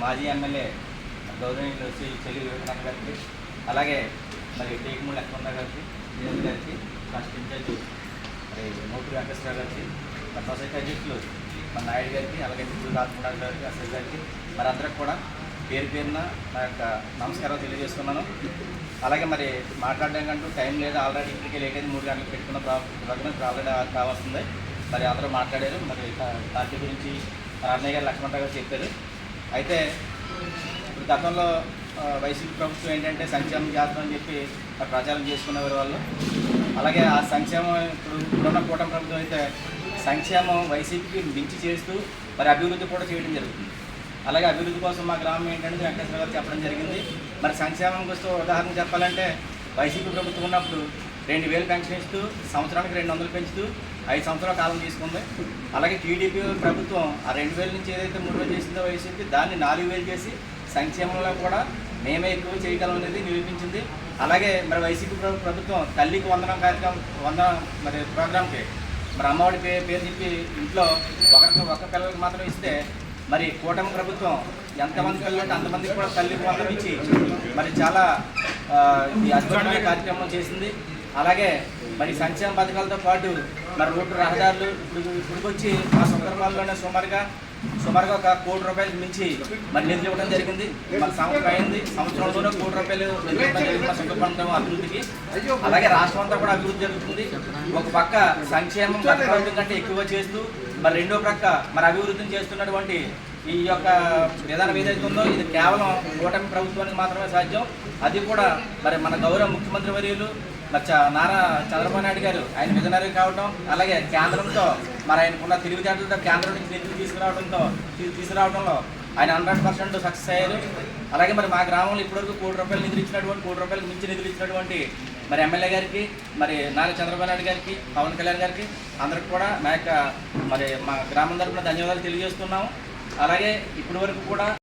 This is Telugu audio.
మాజీ ఎమ్మెల్యే గౌరవనీయులు శ్రీ చెల్లి వివేకానంద గారికి, అలాగే మరి టేకుమూడి లక్ష్మణ గారికి, జేఎన్ గారికి, ఫస్ట్ ఇన్ఛార్జ్ మరి మోటూరు వెంకటేశ్వర గారికి, మరి సొసైటీ అధ్యక్షులు మన నాయుడు గారికి, అలాగే చిత్తూరు రాజకుమార్ గారికి, అసలు గారికి, మరి అందరికి కూడా పేరు పేరున నా యొక్క నమస్కారం తెలియజేస్తున్నాను. అలాగే మరి మాట్లాడడానికంటూ టైం లేదు, ఆల్రెడీ ఇప్పటికే లేట్ అయింది, 3 గంటలకు పెట్టుకున్న ప్రోగ్రామ్ ఆల్రెడీ కావాల్సిందే. మరి అందరూ మాట్లాడారు. మరి పార్టీ గురించి అన్నయ్య గారు లక్ష్మణ గారు చెప్పారు. అయితే ఇప్పుడు గతంలో వైసీపీ ప్రభుత్వం ఏంటంటే సంక్షేమం చేస్తామని చెప్పి ప్రచారం చేసుకునేవారు వాళ్ళు. అలాగే ఆ సంక్షేమం ఇప్పుడున్న కూటమి ప్రభుత్వం అయితే సంక్షేమం వైసీపీకి మించి చేస్తూ మరి అభివృద్ధి కూడా చేయడం జరుగుతుంది. అలాగే అభివృద్ధి కోసం మా గ్రామం ఏంటంటే వెంకటేశ్వర గారు చెప్పడం జరిగింది. మరి సంక్షేమం కోసం ఉదాహరణ చెప్పాలంటే వైసీపీ ప్రభుత్వం ఉన్నప్పుడు 2000 పెన్షన్ ఇస్తూ సంవత్సరానికి 200 పెంచుతూ 5 సంవత్సరాల కాలం తీసుకుంది. అలాగే టీడీపీ ప్రభుత్వం ఆ 2000 నుంచి ఏదైతే 3000 చేసిందో వైసీపీ దాన్ని 4000 చేసి సంక్షేమంలో కూడా మేమే ఎక్కువ చేయగలం అనేది నిరూపించింది. అలాగే మరి వైసీపీ ప్రభుత్వం తల్లికి వందనం కార్యక్రమం మరి ప్రోగ్రాంకి మరి అమ్మఒడి పేరు చెప్పి ఇంట్లో ఒక్క పిల్లలకి మాత్రం ఇస్తే మరి కూటమి ప్రభుత్వం ఎంతమంది పిల్లలు అంటే అంతమందికి కూడా తల్లికి వందనం ఇచ్చి మరి చాలా అద్భుతమైన కార్యక్రమం చేసింది. అలాగే మరి సంక్షేమ పథకాలతో పాటు మరి రోడ్డు రహదారులు ఇప్పుడు వచ్చి మా సుందరపాలలోనే సుమారుగా ఒక ₹1 కోటి మించి మరి నిధులు ఇవ్వడం జరిగింది. మరి సంవత్సరం అయింది, సంవత్సరంలోనే ₹1 కోటి నిధులు ఇవ్వడం జరిగింది మా సుందరపాలెం అభివృద్ధికి. అలాగే రాష్ట్రం అంతా కూడా అభివృద్ధి జరుగుతుంది. ఒక పక్క సంక్షేమం ప్రభుత్వం కంటే ఎక్కువ చేస్తూ మరి రెండో ప్రక్క మరి అభివృద్ధిని చేస్తున్నటువంటి ఈ యొక్క విధానం ఏదైతే ఉందో ఇది కేవలం కూటమి ప్రభుత్వానికి మాత్రమే సాధ్యం. అది కూడా మరి మన గౌరవ ముఖ్యమంత్రి వర్యులు మరి నారా చంద్రబాబు నాయుడు గారు ఆయన విజనరీ కావడం, అలాగే కేంద్రంతో మరి ఆయనకున్న తెలివితేటలతో కేంద్రం నుంచి నిధులు తీసుకురావడంలో ఆయన 100% సక్సెస్ అయ్యారు. అలాగే మరి మా గ్రామంలో ఇప్పటివరకు ₹1 కోటి నిధులు ఇచ్చినటువంటి ₹1 కోటి మించి నిధులు ఇచ్చినటువంటి మరి ఎమ్మెల్యే గారికి, మరి నారా చంద్రబాబు నాయుడు గారికి, పవన్ కళ్యాణ్ గారికి అందరికి కూడా మా గ్రామం తరఫున ధన్యవాదాలు తెలియజేస్తున్నాము. అలాగే ఇప్పటి వరకు కూడా